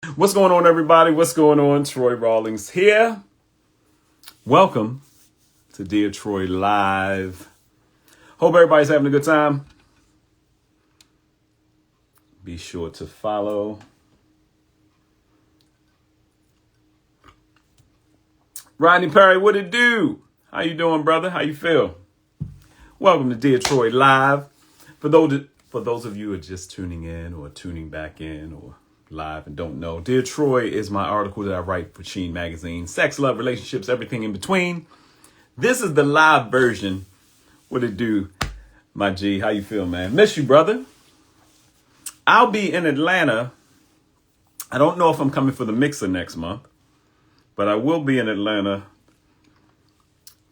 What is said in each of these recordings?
What's going on, everybody? What's going on? Troy Rawlings here. Welcome to Dear Troy Live. Hope everybody's having a good time. Be sure to follow. Rodney Perry, what it do? How you doing, brother? How you feel? Welcome to Dear Troy Live. For those of you who are just tuning in or tuning back in or live and don't know, Dear Troy is my article that I write for Sheen magazine. Sex, love, relationships, everything in between. This is the live version. What it do, my G? How you feel, man? Miss you, brother. I'll be in Atlanta. I don't know if I'm coming for the Mixer next month, but I will be in Atlanta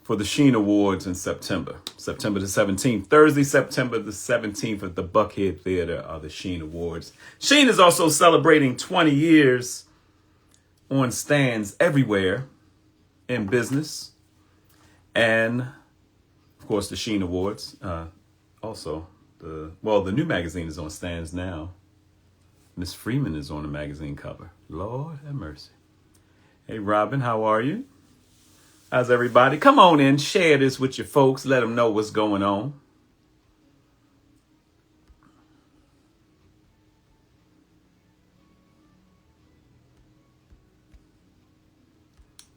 for the Sheen Awards in September the 17th. Thursday, September the 17th at the Buckhead Theater are the Sheen Awards. Sheen is also celebrating 20 years on stands everywhere in business. And, of course, the Sheen Awards. Also, the new magazine is on stands now. Miss Freeman is on the magazine cover. Lord have mercy. Hey, Robin, how are you? How's everybody? Come on in, share this with your folks. Let them know what's going on.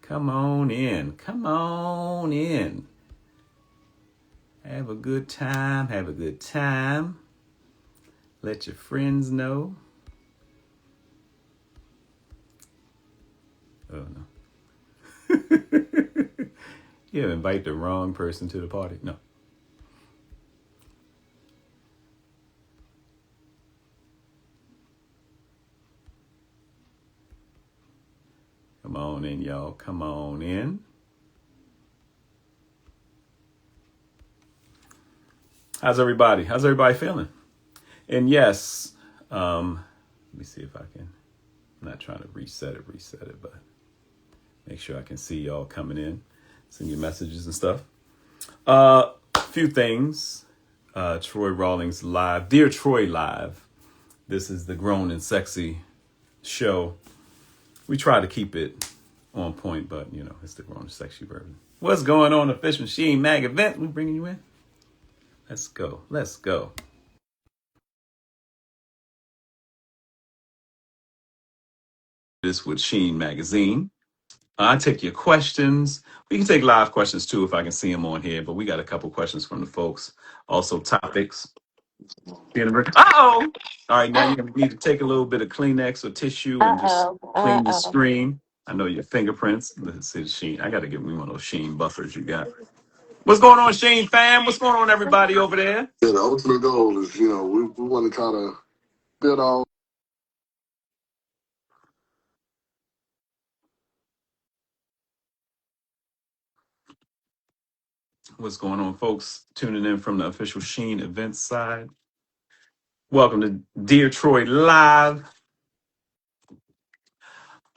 Come on in. Come on in. Have a good time. Have a good time. Let your friends know. Oh, no. You invite the wrong person to the party. No. Come on in, y'all. Come on in. How's everybody? How's everybody feeling? And yes, let me see if I can. I'm not trying to reset it, but make sure I can see y'all coming in. Send your messages and stuff. A few things. Troy Rawlings Live. Dear Troy Live. This is the Grown and Sexy show. We try to keep it on point, but, it's the Grown and Sexy version. What's going on, the Fish Machine Mag event? We bringing you in? Let's go. Let's go. This with Sheen magazine. I take your questions. We can take live questions too if I can see them on here, but we got a couple questions from the folks. Also topics. Uh-oh. All right, now you need to take a little bit of Kleenex or tissue and just clean your screen. I know your fingerprints. Let's see the Sheen. I got to get me one of those Sheen buffers you got. What's going on, Sheen fam? What's going on, everybody over there? Yeah, the ultimate goal is, we want to kind of build all. What's going on, folks? Tuning in from the official Sheen events side. Welcome to Dear Troy Live.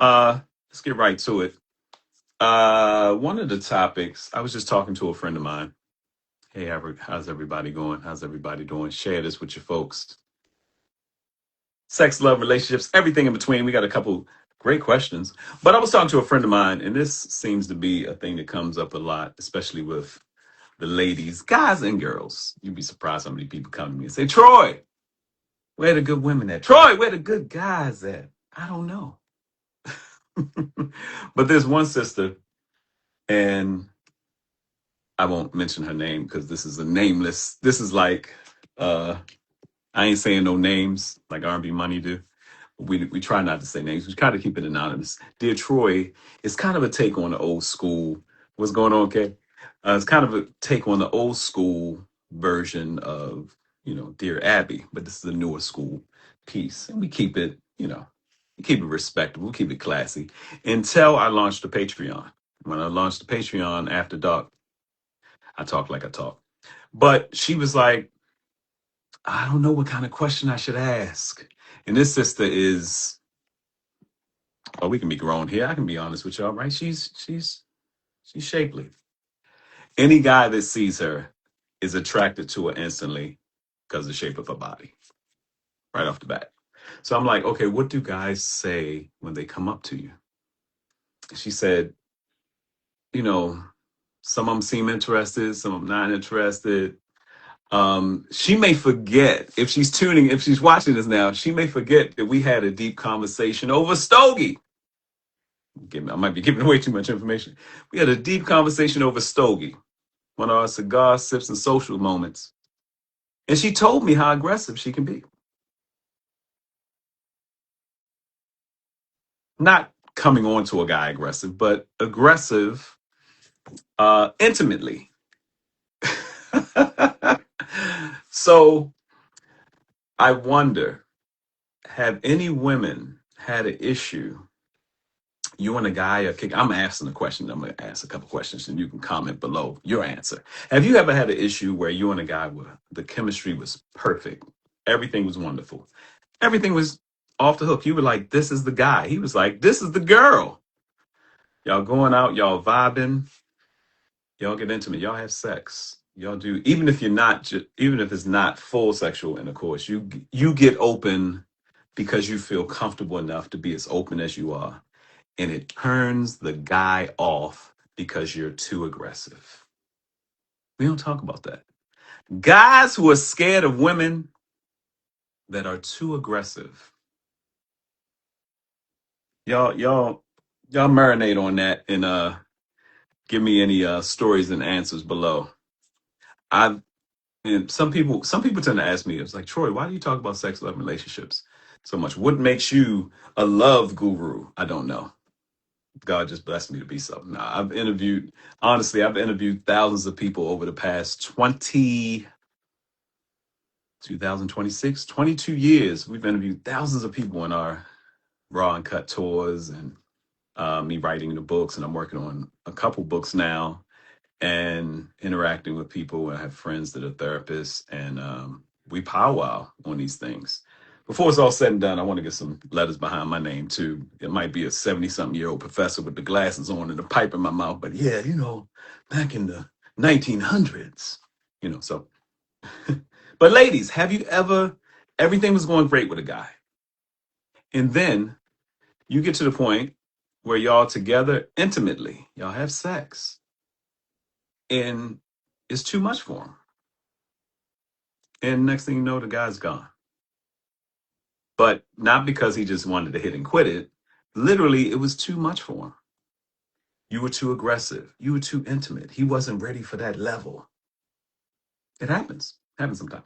Let's get right to it. One of the topics, I was just talking to a friend of mine. Hey, how's everybody going? How's everybody doing? Share this with your folks. Sex, love, relationships, everything in between. We got a couple great questions. But I was talking to a friend of mine, and this seems to be a thing that comes up a lot, especially with the ladies, guys and girls. You'd be surprised how many people come to me and say, Troy, where the good women at? Troy, where the good guys at? I don't know. But there's one sister, and I won't mention her name because this is a nameless. This is like I ain't saying no names like R&B Money do. We try not to say names. We try to keep it anonymous. Dear Troy is kind of a take on the old school. What's going on, Kay? It's kind of a take on the old school version of Dear Abby, but this is a newer school piece, and we keep it we keep it respectable, we keep it classy. Until I launched the Patreon. When I launched the Patreon after dark, I talk like I talk. But she was like, I don't know what kind of question I should ask. And this sister is, oh, we can be grown here. I can be honest with y'all, right? She's shapely. Any guy that sees her is attracted to her instantly because of the shape of her body, right off the bat. So I'm like, okay, what do guys say when they come up to you? She said, you know, some of them seem interested, some of them not interested. She may forget if she's watching this now, she may forget that we had a deep conversation over Stogie. I might be giving away too much information. We had a deep conversation over Stogie, one of our cigar sips and social moments. And she told me how aggressive she can be. Not coming on to a guy aggressive, but aggressive intimately. So I wonder, have any women had an issue? You and a guy are kick. I'm asking a question. I'm going to ask a couple questions, and you can comment below your answer. Have you ever had an issue where you and a guy were the chemistry was perfect, everything was wonderful, everything was off the hook? You were like, "This is the guy." He was like, "This is the girl." Y'all going out, y'all vibing, y'all get intimate, y'all have sex, y'all do. Even if you're not, even if it's not full sexual intercourse, you get open because you feel comfortable enough to be as open as you are, and it turns the guy off because you're too aggressive. We don't talk about that. Guys who are scared of women that are too aggressive. Y'all marinate on that and give me any stories and answers below. I've and some people tend to ask me, it's like, Troy, why do you talk about sex, love, and relationships so much? What makes you a love guru? I don't know. God just blessed me to be something. Now, I've interviewed thousands of people over the past 2026, 22 years. We've interviewed thousands of people in our raw and cut tours and me writing the books. And I'm working on a couple books now and interacting with people. I have friends that are therapists, and we powwow on these things. Before it's all said and done, I want to get some letters behind my name too. It might be a 70-something-year-old professor with the glasses on and a pipe in my mouth, but yeah, back in the 1900s, so. But ladies, have you ever, everything was going great with a guy, and then you get to the point where y'all together intimately, y'all have sex, and it's too much for him. And next thing you know, the guy's gone. But not because he just wanted to hit and quit it. Literally, it was too much for him. You were too aggressive. You were too intimate. He wasn't ready for that level. It happens. It happens sometimes.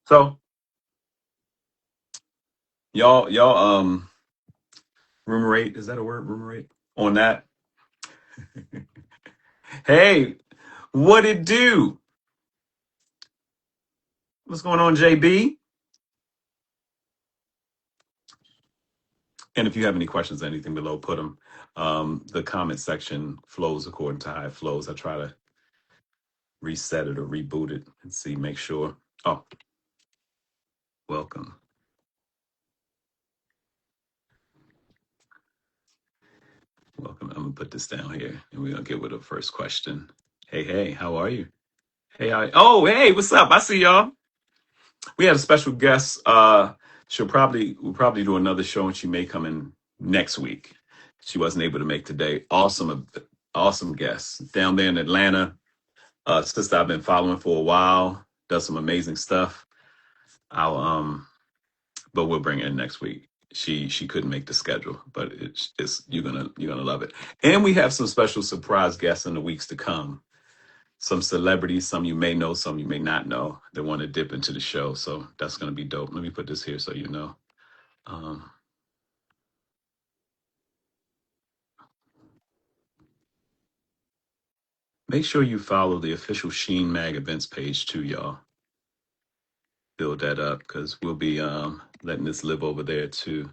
So y'all ruminate. Is that a word? Ruminate on that. Hey, what it do? What's going on, JB? And if you have any questions or anything below, put them. The comment section flows according to how it flows. I try to reset it or reboot it and see, make sure. Oh, welcome. Welcome. I'm gonna put this down here and we're gonna get with the first question. Hey, how are you? Hey, what's up? I see y'all. We had a special guest. We'll probably do another show and she may come in next week. She wasn't able to make today. Awesome guest. Down there in Atlanta. Sister I've been following for a while. Does some amazing stuff. But we'll bring her in next week. She couldn't make the schedule, but it's you're gonna love it. And we have some special surprise guests in the weeks to come. Some celebrities, some you may know, some you may not know, that want to dip into the show. So that's gonna be dope. Let me put this here so you know. Make sure you follow the official Sheen Mag events page too, y'all. Build that up because we'll be letting this live over there too.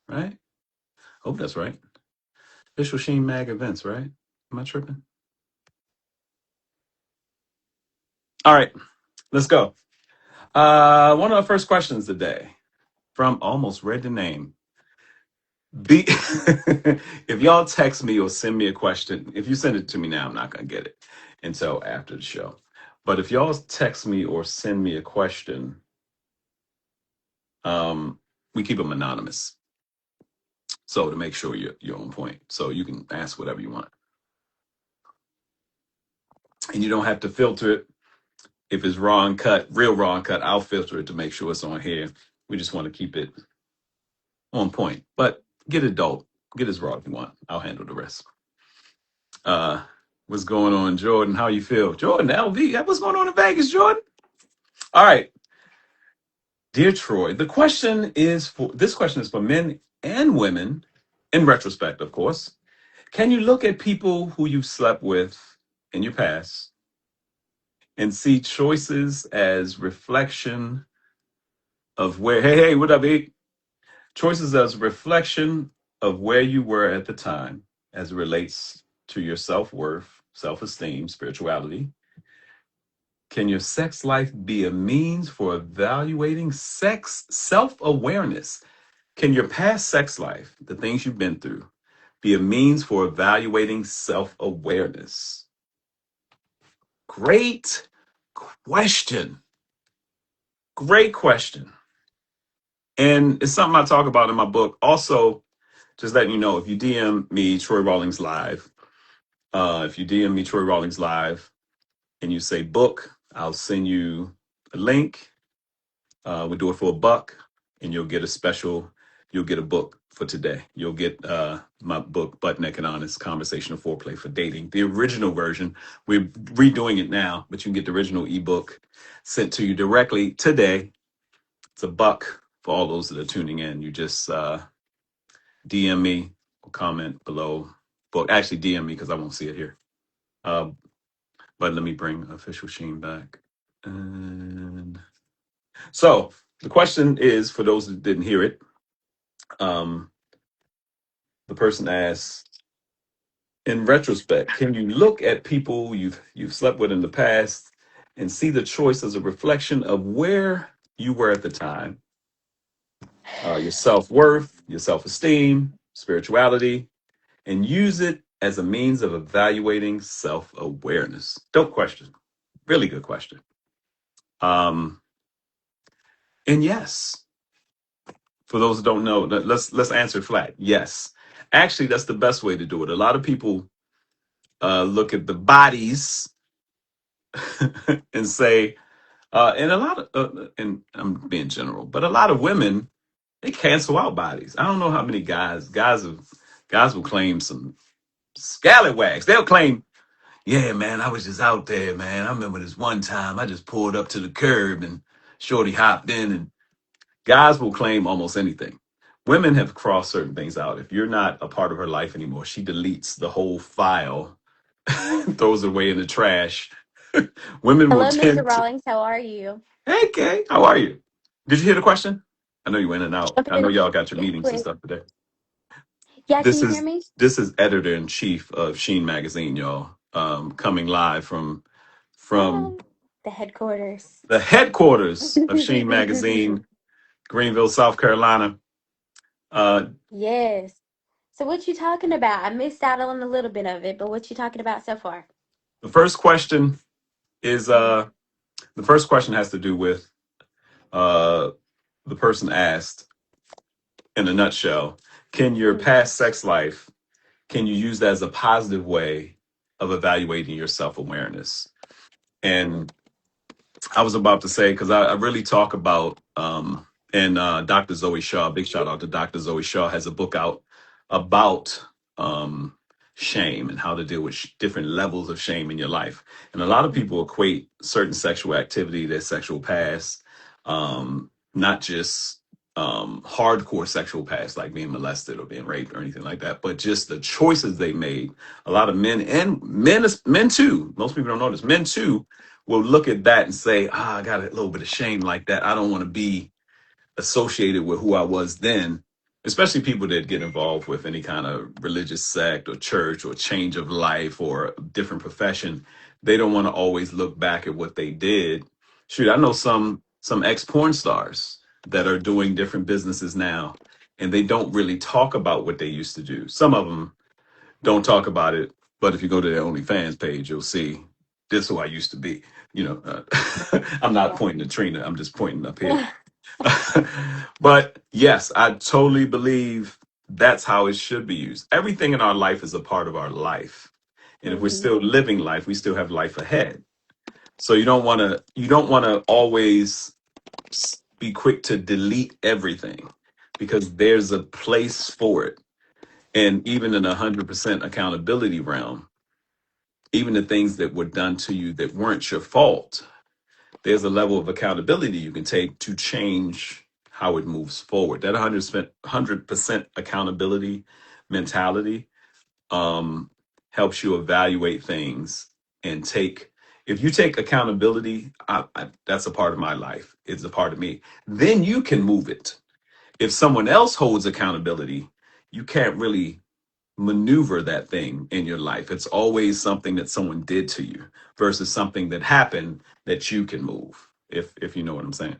Right? Hope that's right. Official Sheen Mag events, right? Am I tripping? All right, let's go. One of our first questions today from almost read the name. If y'all text me or send me a question, if you send it to me now, I'm not gonna get it. until after the show. But if y'all text me or send me a question, we keep them anonymous. So to make sure you're on point. So you can ask whatever you want. And you don't have to filter it. If it's raw and cut, real raw and cut, I'll filter it to make sure it's on here. We just want to keep it on point. But get adult. Get as raw if you want. I'll handle the rest. What's going on, Jordan? How you feel? Jordan, LV, what's going on in Vegas, Jordan? All right. Dear Troy, this question is for men and women, in retrospect, of course. Can you look at people who you've slept with in your past and see choices as reflection of where, hey, what up, E? Choices as reflection of where you were at the time as it relates to your self-worth, self-esteem, spirituality? Can your sex life be a means for evaluating sex self-awareness? Can your past sex life, the things you've been through, be a means for evaluating self-awareness? Great question. Great question. And it's something I talk about in my book. Also, just letting you know, if you DM me, Troy Rawlings Live, if you DM me, Troy Rawlings Live, and you say book, I'll send you a link. We do it for $1 and you'll get a book for today. You'll get my book, Butt Naked Honest, Conversational Foreplay for Dating. The original version, we're redoing it now, but you can get the original ebook sent to you directly today. It's $1 for all those that are tuning in. You just DM me or comment below. Book. Actually, DM me because I won't see it here. But let me bring official Sheen back. And so the question is, for those that didn't hear it, the person asks, in retrospect, can you look at people you've slept with in the past and see the choice as a reflection of where you were at the time, your self-worth, your self-esteem, spirituality, and use it as a means of evaluating self-awareness? Dope question. Really good question. And yes, for those that don't know, let's answer it flat. Yes. Actually, that's the best way to do it. A lot of people look at the bodies and say, and a lot of, and I'm being general, but a lot of women, they cancel out bodies. I don't know how many guys will claim some scallywags. They'll claim, yeah, man, I was just out there, man. I remember this one time I just pulled up to the curb and shorty hopped in, and guys will claim almost anything. Women have crossed certain things out. If you're not a part of her life anymore, she deletes the whole file, throws it away in the trash. Women will Hello, Mr. tend to, Rawlings. How are you? hey, Kay, how are you? Did you hear the question? I know you in and out. I know Jumping y'all got your in meetings and quick. stuff today. Yeah, can This you hear is me? this is editor in chief of Sheen magazine, y'all. Coming live from Hello. The headquarters. the headquarters of Sheen magazine, Greenville, South Carolina. Yes. So what you talking about? I missed out on a little bit of it, but what you talking about so far? The first question is Mhm. the first question has to do with uh, the person asked, in a nutshell, can your Mhm. past sex life, can you use that as a positive way of evaluating your self-awareness? And I was about to say, because I really talk about, and Dr. Zoe Shaw, big shout out to Dr. Zoe Shaw, has a book out about um, shame and how to deal with different levels of shame in your life. And a lot of people equate certain sexual activity, their sexual past, not just hardcore sexual past, like being molested or being raped or anything like that, but just the choices they made. A lot of men and men too. Most people don't know this. Men too will look at that and say, I got a little bit of shame like that. I don't want to be associated with who I was then, especially people that get involved with any kind of religious sect or church or change of life or a different profession. They don't want to always look back at what they did. Shoot, I know some ex-porn stars that are doing different businesses now, and they don't really talk about what they used to do. Some of them don't talk about it, but if you go to their OnlyFans page, you'll see this is who I used to be. I'm not Yeah. pointing to Trina. I'm just pointing up here. But yes, I totally believe that's how it should be used. Everything in our life is a part of our life. And if we're Hmm. still living life, we still have life ahead. So you don't want to always be quick to delete everything because there's a place for it. And even in 100% accountability realm, even the things that were done to you that weren't your fault, there's a level of accountability you can take to change how it moves forward. That 100% accountability mentality helps you evaluate things and take. If you take accountability, that's a part of my life. It's a part of me. Then you can move it. If someone else holds accountability, you can't really maneuver that thing in your life. It's always something that someone did to you versus something that happened that you can move. If you know what I'm saying.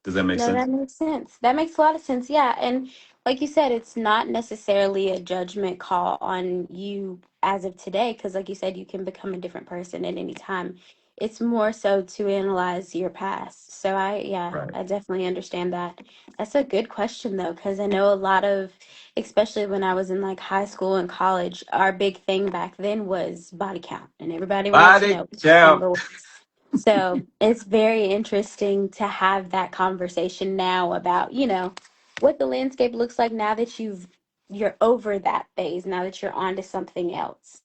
Does that make No, sense? that makes sense. That makes a lot of sense. Yeah. And like you said, it's not necessarily a judgment call on you as of today, because like you said, you can become a different person at any time. It's more so to analyze your past. So yeah, Right. I definitely understand that. That's a good question though, because I know a lot of, especially when I was in like high school and college, our big thing back then was body count, and everybody wanted to Body know which count. number was. So it's very interesting to have that conversation now about, what the landscape looks like now that you're over that phase, now that you're on to something else.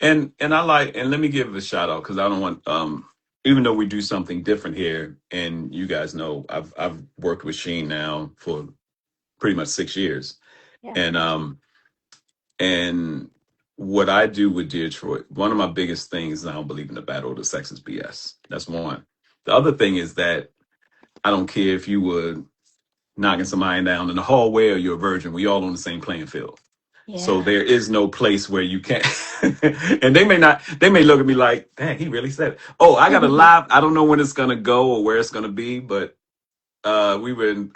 And I like, and let me give a shout out because I don't want even though we do something different here, and you guys know I've worked with Sheen now for pretty much 6 years. Yeah. And and what I do with Detroit, one of my biggest things, I don't believe in the battle of the sexes BS. That's one. The other thing is that I don't care if you were knocking somebody down in the hallway or you're a virgin. We all on the same playing field. So Yeah. there is no place where you can't. And they may not. They may look at me like, "Dang, he really said it." Oh, I got a live. I don't know when it's gonna go or where it's gonna be, but we were in.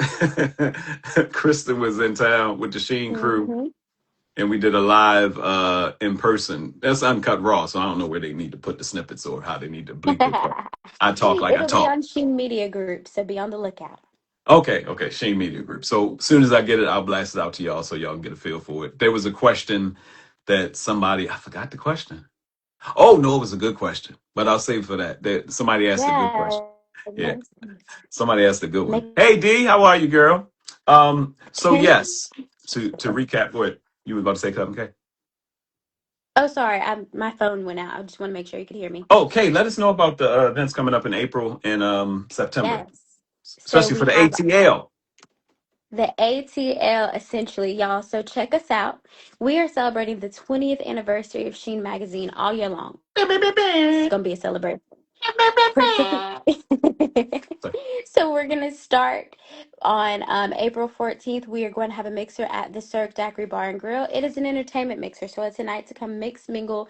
Kristen was in town with the Sheen crew, Hmm. and we did a live in person. That's uncut raw, so I don't know where they need to put the snippets or how they need to bleep it. But I talk like I It'll be talk. on Sheen Media Group, so be on the lookout. Okay, Shane Media Group. So as soon as I get it, I'll blast it out to y'all so y'all can get a feel for it. There was a question that somebody, I forgot the question. Oh no, it was a good question, but I'll save for that. Somebody asked a good question. Yeah. Yeah, Makes sense. somebody asked a good one. Make Hey D, how are you, girl? So yes, to recap what you were about to say, something, okay? Oh, sorry. My phone went out. I just want to make sure you could hear me. Okay, let us know about the events coming up in April and September, Yes. So especially we for the have ATL. the ATL, essentially, y'all. So check us out. We are celebrating the 20th anniversary of Sheen Magazine all year long. It's going to be a celebration. So we're going to start on April 14th. We are going to have a mixer at the Cirque Daiquiri Bar and Grill. It is an entertainment mixer, so it's a night to come mix, mingle,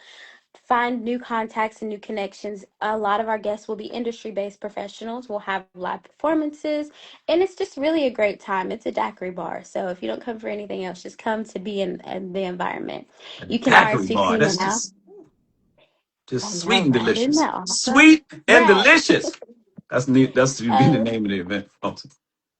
find new contacts and new connections. A lot of our guests will be industry based professionals. We'll have live performances, and it's just really a great time. It's a daiquiri bar, so if you don't come for anything else, just come to be in the environment. A You can daiquiri bar. RSVP That's now. just I sweet know, and right? Isn't delicious. that awesome? Sweet and Right. delicious. That's neat. That's to be the um, name of the event. Oh,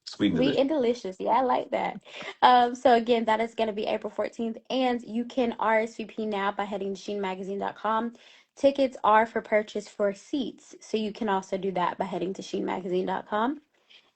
sweet and Sweet delicious. and delicious. Yeah, I like that. So again, that is going to be April 14th, and you can RSVP now by heading to sheenmagazine.com. Tickets are for purchase for seats, so you can also do that by heading to sheenmagazine.com.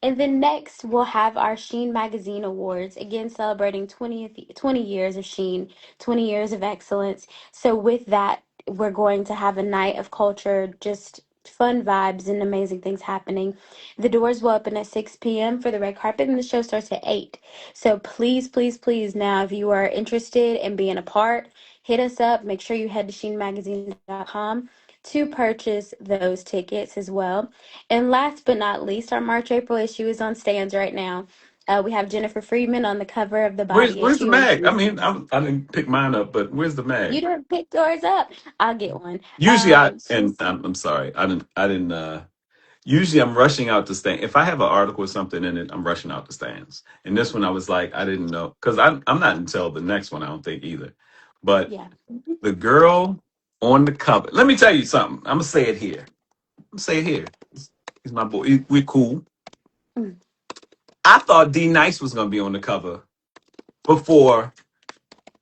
And then next, we'll have our Sheen Magazine Awards, again celebrating 20 years of Sheen, 20 years of excellence. So with that, we're going to have a night of culture, just fun vibes and amazing things happening. The doors will open at 6 p.m. for the red carpet, and the show starts at 8. So please, please, please, now, if you are interested in being a part, hit us up. Make sure you head to sheenmagazine.com to purchase those tickets as well. And last but not least, our March April issue is on stands right now. We have Jennifer Friedman on the cover of the body Where's the issue, and mag? I mean, I didn't pick mine up, but where's the you mag? didn't pick yours up. I'll get one. Usually and She's I'm sorry. I didn't usually I'm rushing out the stand. If I have an article or something in it, I'm rushing out the stands. And this one I was like, I didn't know because I'm not until the next one, I don't think either. But yeah. the girl. on the cover. Let me tell you something. I'm gonna say it here. I'm gonna say it here. He's my boy. We're cool. Mm. I thought D Nice was gonna be on the cover before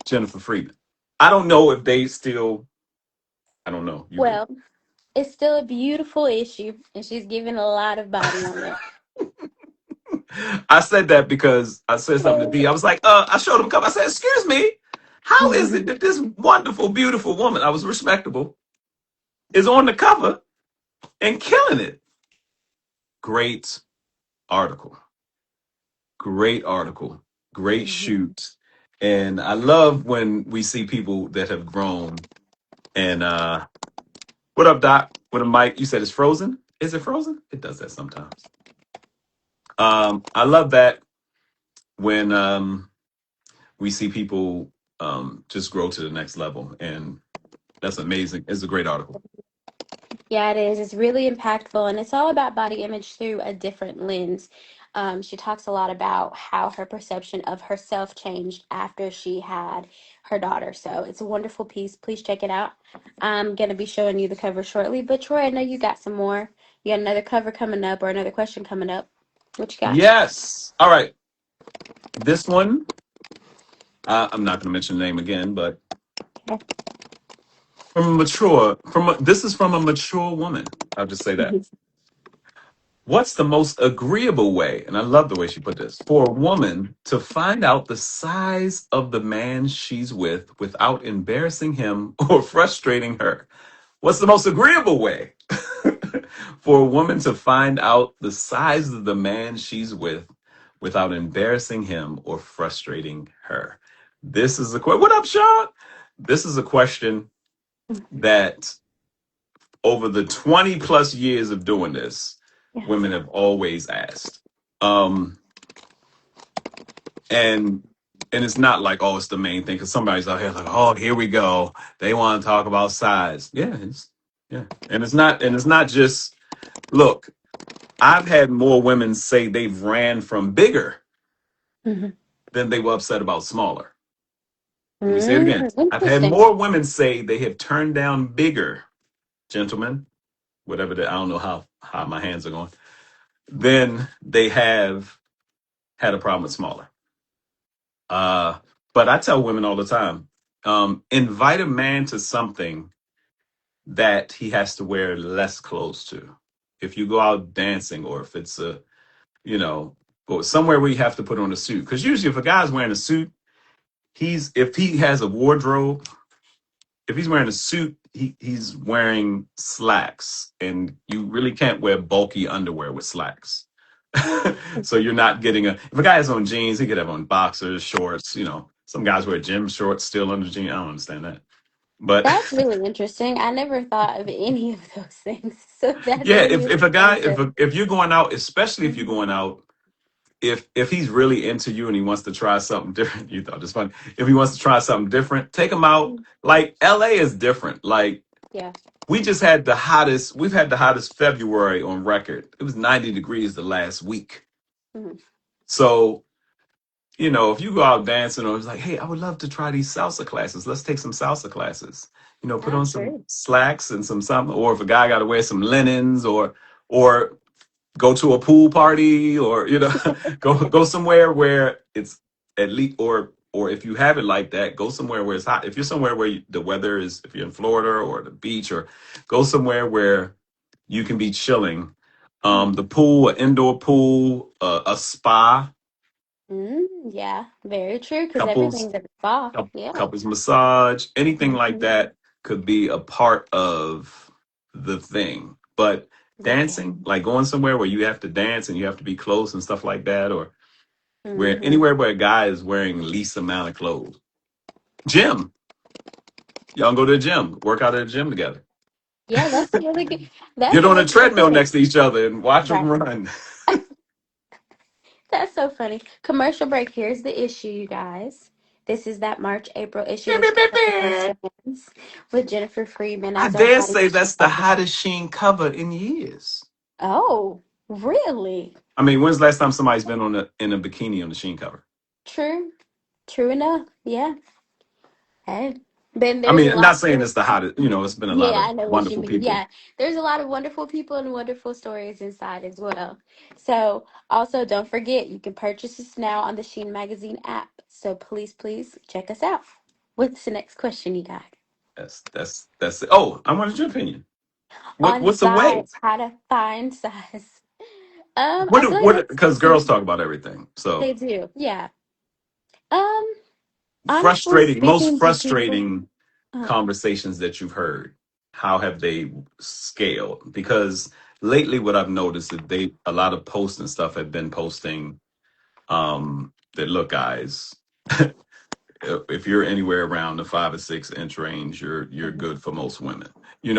Jennifer Freeman. I don't know if they still. I don't know. You could. Well, it's still a beautiful issue, and she's giving a lot of body on it. I said that because I said something to D. I was like, I showed him a cover. I said, excuse me, how is it that this wonderful, beautiful woman, I was respectable, is on the cover and killing it? Great article. Great article. Great Mhm. shoot. And I love when we see people that have grown. And what up, Doc? With a mic. You said it's frozen? Is it frozen? It does that sometimes. I love that when we see people just grow to the next level. And that's amazing. It's a great article. Yeah, it is. It's really impactful, and it's all about body image through a different lens. She talks a lot about how her perception of herself changed after she had her daughter. So it's a wonderful piece. Please check it out. I'm going to be showing you the cover shortly. But Troy, I know you got some more. You got another cover coming up or another question coming up. What you got? Yes. All right. This one, I'm not going to mention the name again, but this is from a mature woman. I'll just say that. What's the most agreeable way, and I love the way she put this, for a woman to find out the size of the man she's with without embarrassing him or frustrating her? What's the most agreeable way for a woman to find out the size of the man she's with without embarrassing him or frustrating her? This is a question. What up, Sean? This is a question that over the 20 plus years of doing this, Yeah. women have always asked. Um, and and it's not like, oh, it's the main thing, because somebody's out here like, oh, here we go. They want to talk about size. Yeah. And it's not just, look, I've had more women say they've ran from bigger Mhm. than they were upset about smaller. Let me say it again. I've had Interesting. more women say they have turned down bigger, gentlemen, whatever that, I don't know how my hands are going, than they have had a problem with smaller. But I tell women all the time, invite a man to something that he has to wear less clothes to. If you go out dancing, or if it's you know, or somewhere where you have to put on a suit. Because usually if a guy's wearing a suit, if he has a wardrobe, if he's wearing a suit, he's wearing slacks. And you really can't wear bulky underwear with slacks. So you're not getting if a guy has on jeans, he could have on boxers, shorts, some guys wear gym shorts still under jeans. I don't understand that. But That's really interesting. I never thought of any of those things. So that's yeah, really if a guy, interesting to. if you're going out, especially if you're going Mhm. out, if he's really into you and he wants to try something different, you thought this funny. If he wants to try something different, take him out. Like LA is different. Like Yeah. we've had the hottest February on record. It was 90 degrees the last week. Mhm. So, if you go out dancing, or it's like, hey, I would love to try these salsa classes. Let's take some salsa classes. Put Ah, on some true. slacks and some something. Or if a guy got to wear some linens, or go to a pool party, or go somewhere where it's at least, or if you have it like that, go somewhere where it's hot. If you're somewhere where the weather is, if you're in Florida or the beach, or go somewhere where you can be chilling. Mhm. The pool, an indoor pool, a spa, Yeah, very true. Because couples everything's at the spa. Yeah. couples massage, anything like Hmm. that could be a part of the thing. But Yeah. dancing, like going somewhere where you have to dance and you have to be close and stuff like that, or where Hmm. anywhere where a guy is wearing least amount of clothes. Gym, y'all go to the gym, work out at the gym together. Yeah, that's a really good. That's Get a on a really good treadmill point. next to each other and watch them Right. run. That's so funny. Commercial break. Here's the issue, you guys. This is that March April issue Beep, with beep, beep, Current beep. Concerns with Jennifer Freeman I as our dare hottest say that's the cover. hottest Sheen cover in years. Oh, really? I mean, when's the last time somebody's been in a bikini on the Sheen cover? True. True enough. Yeah. Hey. Then I there's a mean, not lot. saying it's the hottest, it's been a lot Yeah, of I know what you wonderful mean. people. Yeah, there's a lot of wonderful people and wonderful stories inside as well. So, also don't forget, you can purchase this now on the Sheen Magazine app. So please check us out. What's the next question you got? That's it. Oh, I wanted your opinion. On What's the way? size, how to find size. I What feel like what that's because girls pretty. talk about everything. So They do. Yeah. Um, Honestly frustrating, most speaking, do people? frustrating Uh, conversations that you've heard, how have they scaled? Because lately what I've noticed is they a lot of posts and stuff have been posting that look guys, if you're anywhere around the 5 or 6 inch range, you're mhm. good for most women.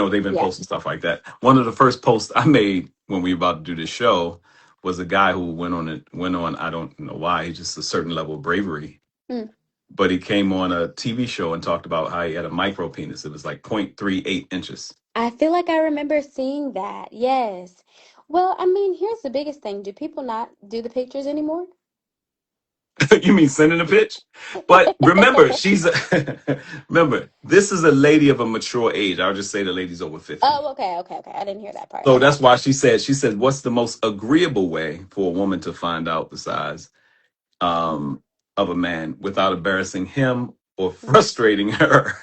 They've been Yeah. posting stuff like that. One of the first posts I made when we were about to do this show was a guy who went on, I don't know why, he just a certain level of bravery. Hmm. But he came on a TV show and talked about how he had a micro penis. It was like 0.38 inches. I feel like I remember seeing that. Yes. Well, I mean, here's the biggest thing. Do people not do the pictures anymore? You mean sending a pitch? But remember, remember, this is a lady of a mature age. I'll just say the lady's over 50. Oh, okay. I didn't hear that part. So I got that's why she said, what's the most agreeable way for a woman to find out the size you. of a man without embarrassing him or Mhm. frustrating her?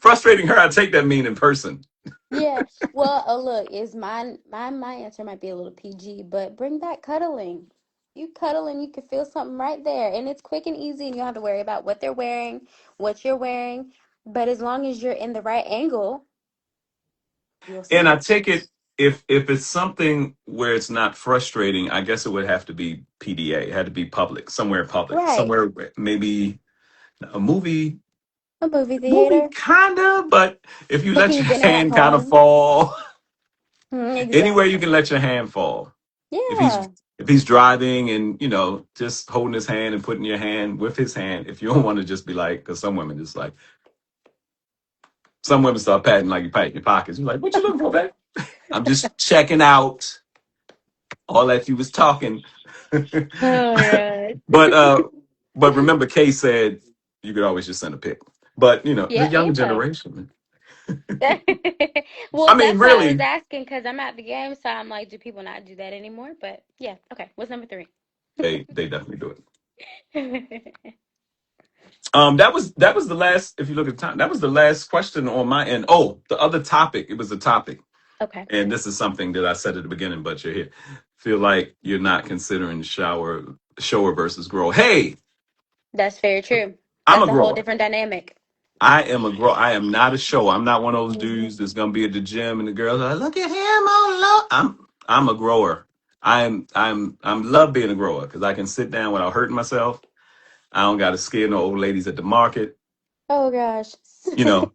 Frustrating her, I take that mean in person. Yeah. Well, look, is my answer might be a little PG, but bring back cuddling. You cuddle and you can feel something right there, and it's quick and easy, and you don't have to worry about what they're wearing, what you're wearing. But as long as you're in the right angle, you'll And see I it. take it, if it's something where it's not frustrating, I guess it would have to be PDA. It had to be public, Right. somewhere maybe a movie, A movie movie theater, kinda. But if you let cooking your dinner at hand kind of home. fall, anywhere you Exactly. can let your hand fall. If he's Yeah. if he's driving and just holding his hand and putting your hand with his hand, if you don't want to just be like, because some women just like some women start patting like you pat your pockets. You're like, what you looking for, babe? I'm just checking out. All that you was talking. Oh my but God. but remember, Kay said you could always just send a pic. But the Yeah, younger yeah. generation. I Well, mean, that's why I was really, asking because I'm at the game, so I'm like, do people not do that anymore? But yeah, okay. What's number three? they definitely do it. That was the last. If you look at the time, that was the last question on my end. Oh, the other topic. It was a topic, Okay, and this is something that I said at the beginning, but you're here. Feel like you're not considering shower versus grow. Hey, that's very true. I'm That's a a whole grower. different dynamic. I am a grow. I am not a show. I'm not one of those Hmm. dudes that's gonna be at the gym and the girls are like, look at him, oh Lord. I'm a grower. I'm love being a grower because I can sit down without hurting myself. I don't got to scare no old ladies at the market, Oh gosh. you know.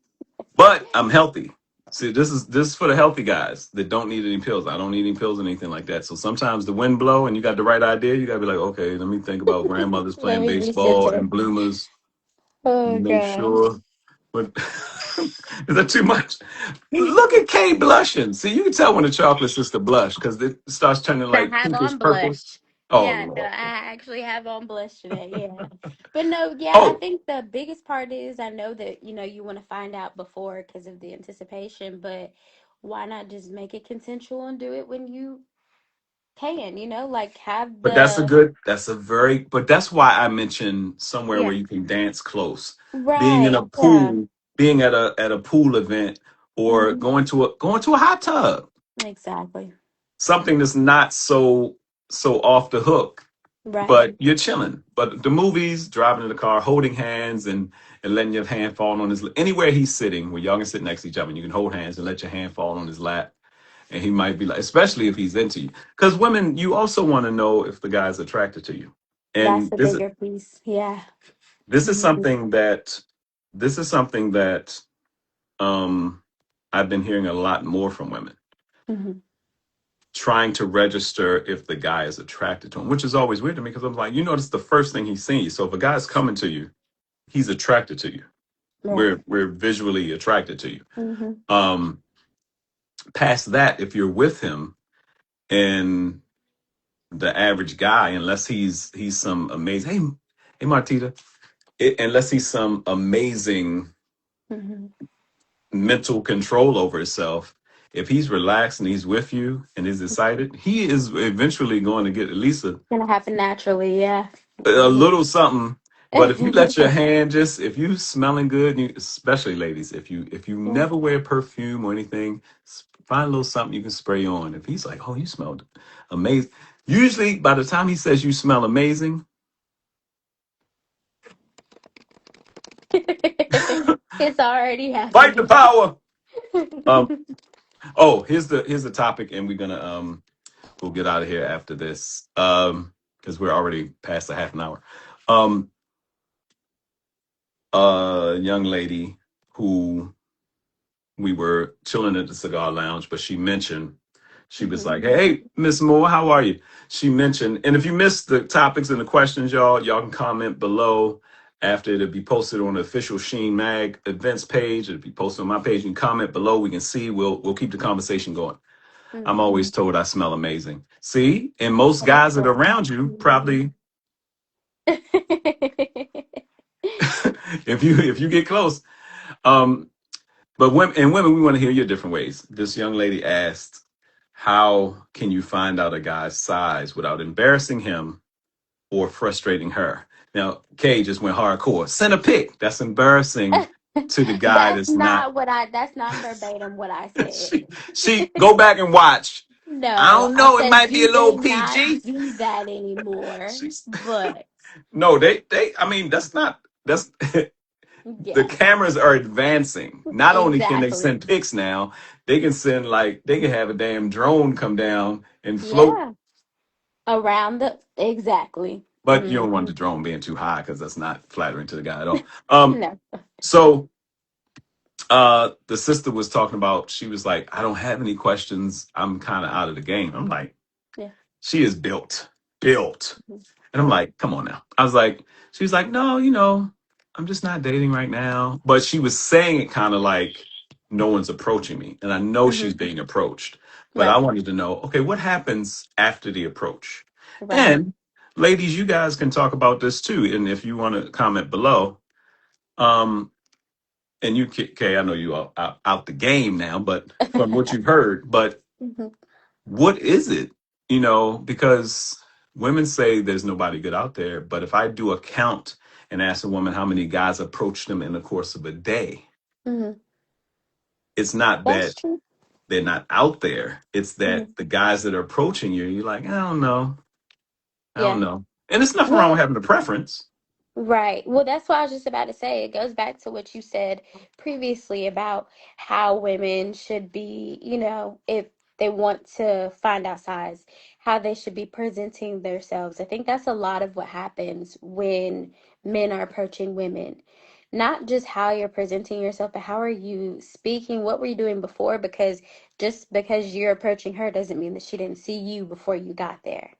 But I'm healthy. See, this is for the healthy guys that don't need any pills. I don't need any pills or anything like that. So sometimes the wind blow and you got the right idea. You gotta be like, okay, let me think about grandmothers Let playing me baseball recenter. and bloomers. Oh Make gosh. sure. But is that too much? Look at Kay blushing. See, you can tell when the chocolate sister blush because it starts turning I like have pinkish on purple. blush. Oh Yeah, no, Lord. I actually have on blush today. Yeah. But no, yeah, I Oh, think the biggest part is I know that, you want to find out before because of the anticipation, but why not just make it consensual and do it when you can, like have but that's a the, good. That's a very. But that's why I mentioned somewhere where yeah, you can dance close. Being in right. a Yeah. pool, being at a pool event, or Hmm. going to a hot tub. Exactly. Something that's not so off the hook, Right. but you're chilling. But the movies, driving in the car, holding hands and letting your hand fall on his anywhere he's sitting, where y'all can sit next to each other, and you can hold hands and let your hand fall on his lap, and he might be like, especially if he's into you, because women, you also want to know if the guy's attracted to you, That's and the this is bigger piece. Yeah. this is Hmm. something that this is something that um I've been hearing a lot more from women Hmm. trying to register if the guy is attracted to him, which is always weird to me because I'm like, it's the first thing he's seen. So if a guy's coming to you, he's attracted to you. Right. We're visually attracted to you. Hmm. Um, Past that, if you're with him and the average guy, unless he's some amazing, hey Martita, unless he's some amazing. Hmm. mental control over himself. If he's relaxed and he's with you and is excited, he is eventually going to get at least Gonna happen naturally, yeah. a Hmm. little something. But if you let your hand just, if you smelling good, you, especially ladies, if you Yeah. never wear perfume or anything, find a little something you can spray on. If he's like, oh, you smell amazing. Usually, by the time he says you smell amazing, It's already fight the happening. power. Um. Oh, here's the topic, and we're gonna we'll get out of here after this because we're already past a half an hour. Um, a young lady who we were chilling at the cigar lounge, but she mentioned she was Hmm. like, "Hey, Miss Moore, how are you?" She mentioned, and if you missed the topics and the questions, y'all can comment below. After it'll be posted on the official Sheen Mag events page. It'll be posted on my page. You can comment below. We can see. We'll keep the conversation going. I'm Hmm. always told I smell amazing. See, and most guys that are around you Exactly. probably, if you get close, um, but women, we want to hear your different ways. This young lady asked, "How can you find out a guy's size without embarrassing him or frustrating her?" Now, Kay just went hardcore. Send a pic. That's embarrassing to the guy that's not. That's not verbatim what I said. She go back and watch. I No, don't I know. It said might be a do little they not PG. do that anymore? She's But no, they. I mean, that's not. That's the yeah, cameras are advancing. Not only can they exactly. send pics now, they can send like they can have a damn drone come down and float. Yeah, around the exactly. But you Hmm. don't want the drone being too high because that's not flattering to the guy at all. No. So the sister was talking about. She was like, "I don't have any questions. I'm kind of out of the game." I'm like, Yeah. "She is built." Mhm. And I'm Yeah. like, come on now. I was like, she was like, no, I'm just not dating right now. But she was saying it kind of like no one's approaching me. And I know she's Hmm. being approached. But I Right. wanted to know, okay, what happens after the approach? Right. And ladies, you guys can talk about this too. And if you want to comment below, um, and you, Kay, I know you are out the game now, but from what you've heard, but Hmm. what is it? Because women say there's nobody good out there, but if I do a count and ask a woman how many guys approach them in the course of a day, Hmm. it's not That's that true. they're not out there. It's Hmm. that the guys that are approaching you, you're like, I don't know. I don't Yeah. know. And it's nothing wrong with Well, having a preference. right. Well, that's what I was just about to say. It goes back to what you said previously about how women should be, if they want to find out size, how they should be presenting themselves. I think that's a lot of what happens when men are approaching women. Not just how you're presenting yourself, but how are you speaking? What were you doing before? Because just because you're approaching her doesn't mean that she didn't see you before you got there.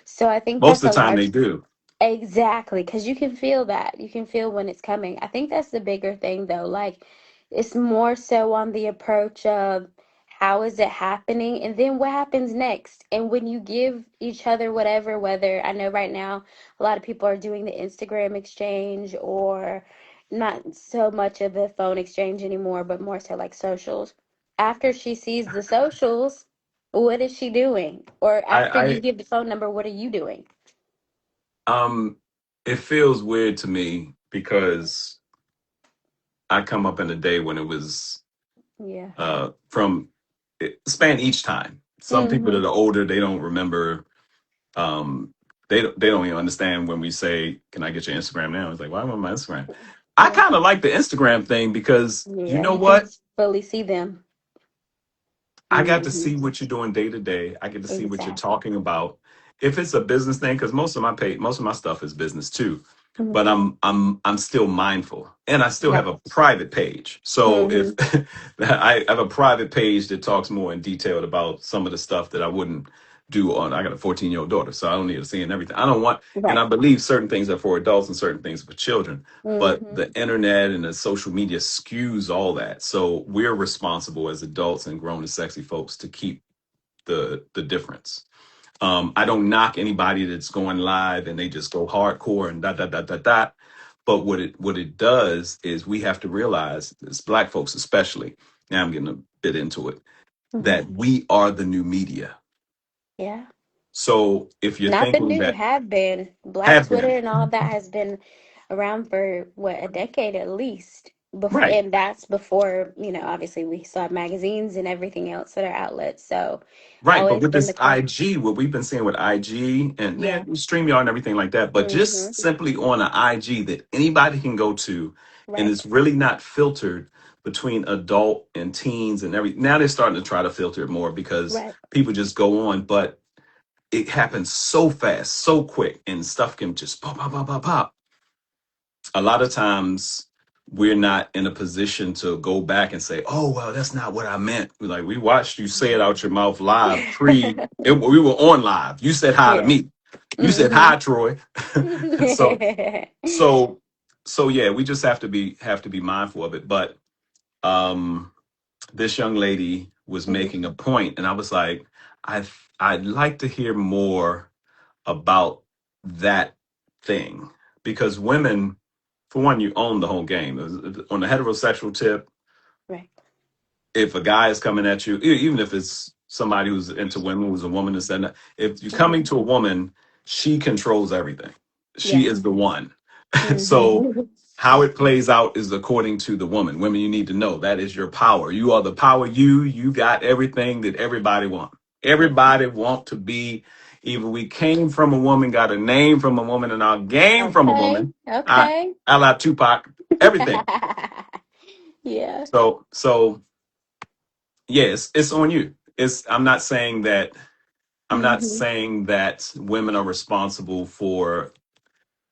So I think Most that's of a the time they large. do. Exactly, because you can feel that. You can feel when it's coming. I think that's the bigger thing, though. Like, it's more so on the approach of how is it happening, and then what happens next. And when you give each other whatever, whether I know right now a lot of people are doing the Instagram exchange or not so much of the phone exchange anymore, but more so like socials. After she sees the socials, what is she doing? Or after you I give the phone number, what are you doing? it feels weird to me because I come up in a day when it was Yeah. from it span each time. Some people Mm-hmm. that are older, they don't remember. Um, they don't even understand when we say, "Can I get your Instagram now?" It's like, "Why am I on my Instagram?" I Yeah. kind of like the Instagram thing because you Yeah, know you can what? fully see them. I got to Mm-hmm. see what you're doing day to day. I get to see what you're Exactly. talking about. If it's a business thing, because most of my stuff is business too. Hmm. But I'm still mindful, and I still have Right. a private page. So if Mm-hmm. I have a private page that talks more in detail about some of the stuff that I wouldn't do on. I got a 14-year-old daughter, so I don't need to see everything. I don't want, and I Right. believe certain things are for adults and certain things are for children. But Mm-hmm. the internet and the social media skews all that. So we're responsible as adults and grown and sexy folks to keep the difference. I don't knock anybody that's going live and they just go hardcore and dot dot dot dot dot. But what it does is we have to realize, as Black folks especially, now I'm getting a bit into it, Hmm. that we are the new media. Yeah. So if you're Not the thinking new, that have been. Black have Twitter been and all of that has been around for what, a decade at least. right, And that's before, obviously we saw magazines and everything else that are outlets. So right, but always with been this the clock. IG, what we've been seeing with IG and Yeah. StreamYard and everything like that, but Hmm. just simply on an IG that anybody can go to, and Right. it's really not filtered between adult and teens and every. Now they're starting to try to filter it more because Right. people just go on, but it happens so fast, so quick, and stuff can just pop, pop, pop, pop, pop. A lot of times we're not in a position to go back and say, "Oh, well, that's not what I meant." Like we watched you say it out your mouth live we were on live. You said hi to Yeah. me. You said Hmm. hi, Troy. so so so yeah, we just have to be mindful of it. But um this young lady was Hmm. making a point, and I was like, I I'd like to hear more about that thing because women, for one, you own the whole game. On the heterosexual tip, Right. if a guy is coming at you, even if it's somebody who's into women, who's a woman, and said, if you're Hmm. coming to a woman, she controls everything. She Yeah. is the one. So Hmm. how it plays out is according to the woman. Women, you need to know that is your power. You are the power. You got everything that everybody want. Everybody want to be. Either we came from a woman, got a name from a woman, and our game from a Okay. woman. Okay. I la Tupac. Everything. Yeah. So yes, it's on you. It's. I'm not Hmm. saying that women are responsible for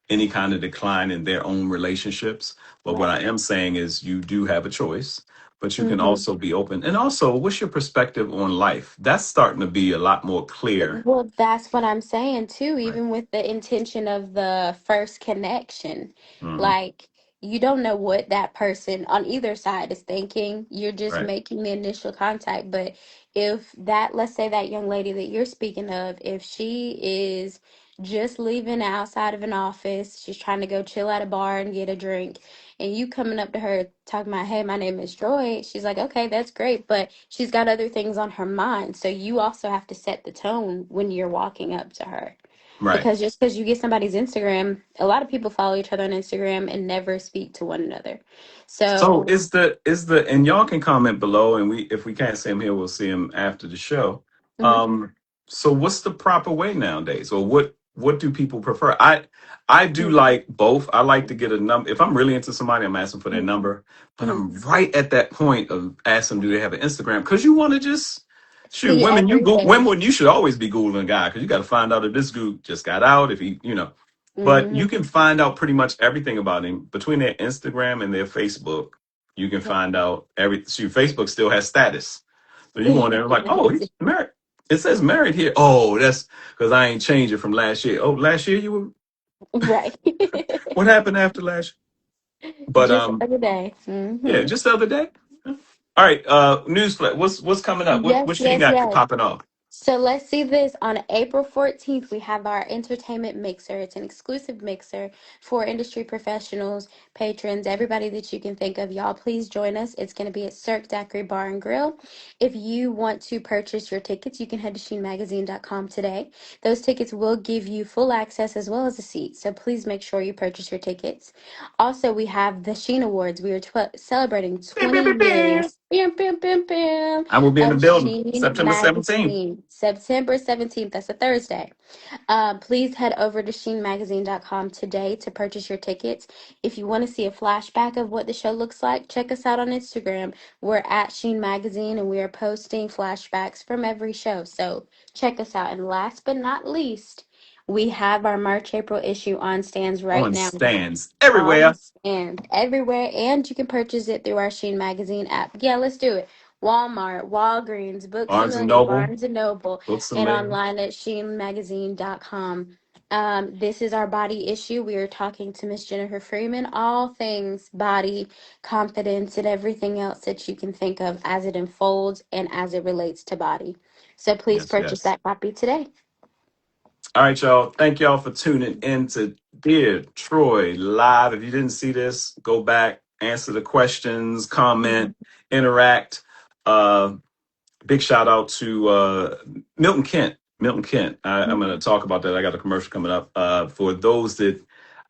any kind of decline in their own relationships. But what Right. I am saying is you do have a choice, but you can Hmm. also be open. And also, what's your perspective on life? That's starting to be a lot more clear. Well, that's what I'm saying too, Right. even with the intention of the first connection. Hmm. Like, you don't know what that person on either side is thinking. You're just Right. making the initial contact. But if that, let's say that young lady that you're speaking of, if she is just leaving outside of an office, she's trying to go chill at a bar and get a drink, and you coming up to her talking about, hey, my name is Joy, she's like, okay, that's great, but she's got other things on her mind. So you also have to set the tone when you're walking up to her. Right. Because just because you get somebody's Instagram, a lot of people follow each other on Instagram and never speak to one another. So So, and y'all can comment below, and we if we can't see him here, we'll see him after the show. mhm, Um, so what's the proper way nowadays, or what do people prefer? I do mhm, like both. I like to get a number. If I'm really into somebody, I'm asking for their mhm, number, but mhm. I'm right at that point of asking them, do they have an Instagram? Because you want to just shoot See women. everything. Women, you should always be googling a guy because you got to find out if this dude just got out, if he. But you Hmm. can find out pretty much everything about him between their Instagram and their Facebook. You can Right. find out every. See, Facebook still has status, so you go on there and like, oh, he's married. It says married here. Oh, that's because I ain't changed it from last year. Oh, last year you were. Right. What happened after last year? But Just the other day. yeah, Hmm. just the other day. All right, newsflash. What's coming up? What Yes, Sheen yes, got yes. popping off? So let's see this. On April 14th, we have our entertainment mixer. It's an exclusive mixer for industry professionals, patrons, everybody that you can think of. Y'all, please join us. It's going to be at Cirque Daiquiri Bar and Grill. If you want to purchase your tickets, you can head to sheenmagazine.com today. Those tickets will give you full access as well as a seat. So please make sure you purchase your tickets. Also, we have the Sheen Awards. We are celebrating Beep, beep, 20 beep, beep. years. Bam, bam, bam, bam, I will be in the of building Sheen September 17th. Magazine, September 17th. That's a Thursday. Please head over to sheenmagazine.com today to purchase your tickets. If you want to see a flashback of what the show looks like, check us out on Instagram. We're at Sheen Magazine and we are posting flashbacks from every show. So check us out. And last but not least, we have our March April issue on stands right On now. stands On everywhere. and everywhere, and you can purchase it through our Sheen Magazine app. Yeah, let's do it. Walmart, Walgreens, Books a Barnes and Million, Noble, Barnes and Noble, Books a and Million. online at sheenmagazine.com. This is our body issue. We are talking to Miss Jennifer Freeman, all things body, confidence, and everything else that you can think of as it unfolds and as it relates to body. So please Yes, purchase yes. that copy today. All right, y'all. Thank y'all for tuning in to Dear Troy Live. If you didn't see this, go back, answer the questions, comment, interact. Big shout out to Milton Kent. Milton Kent. I'm going to talk about that. I got a commercial coming up. For those that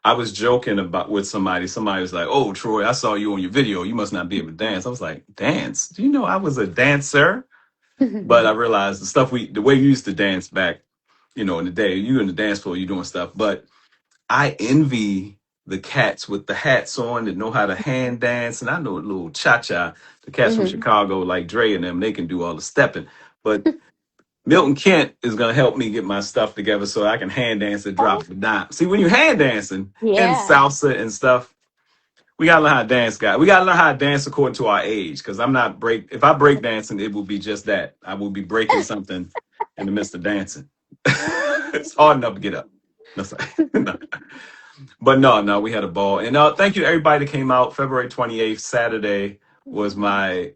I was joking about with somebody, somebody was like, "Oh, Troy, I saw you on your video. You must not be able to dance." I was like, "Dance? Do you know I was a dancer?" But I realized the way you used to dance back, in the day, you in the dance floor, you doing stuff. But I envy the cats with the hats on that know how to hand dance, and I know a little cha cha. The cats from Mhm. Chicago, like Dre and them, they can do all the stepping. But Milton Kent is gonna help me get my stuff together so I can hand dance and drop Oh, the dime. See, when you hand dancing and yeah. salsa and stuff, we gotta learn how to dance, guys. We gotta learn how to dance according to our age. Because I'm not break. If I break dancing, it will be just that. I will be breaking something in the midst of dancing. It's hard enough to get up. That's no. But no, we had a ball, and thank you to everybody that came out. February 28th, Saturday was my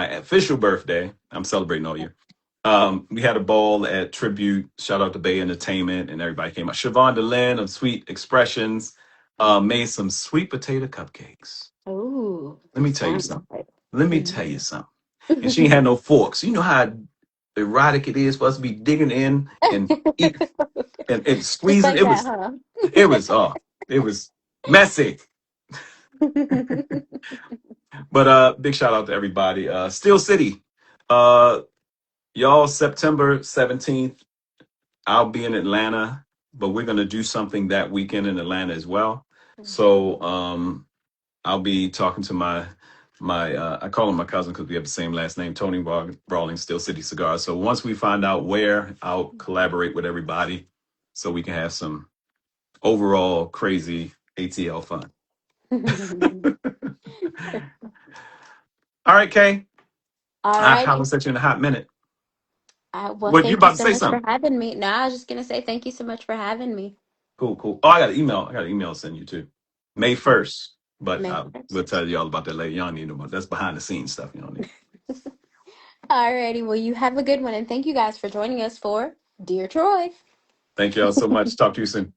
official birthday. I'm celebrating all year. We had a ball at Tribute. Shout out to Bay Entertainment, and everybody came out. Siobhan DeLynn of Sweet Expressions made some sweet potato cupcakes. Oh, Let me tell you sounds something. good. Let me tell you something. And she ain't had no forks. You know how erotic it is for us to be digging in and eat and Just squeezing. like It that, was huh? it was it was messy. But big shout out to everybody. Steel City. Uh y'all, September 17th, I'll be in Atlanta, but we're gonna do something that weekend in Atlanta as well. So I'll be talking to my I call him my cousin because we have the same last name, Tony Rawlings, Steel City Cigars. So once we find out where, I'll collaborate with everybody so we can have some overall crazy ATL fun. All right, Kay. I Alrighty. haven't set you in a hot minute. Well, What, you thank you about to so say much for something? having me. No, I was just gonna say thank you so much for having me. Cool, cool. Oh, I got an email. I got an email to send you too. May 1st. But May we'll 1st. tell you all about that later. Y'all need to know about that's behind the scenes stuff. You don't need. Alrighty. Well, you have a good one, and thank you guys for joining us for Dear Troy. Thank y'all so much. Talk to you soon.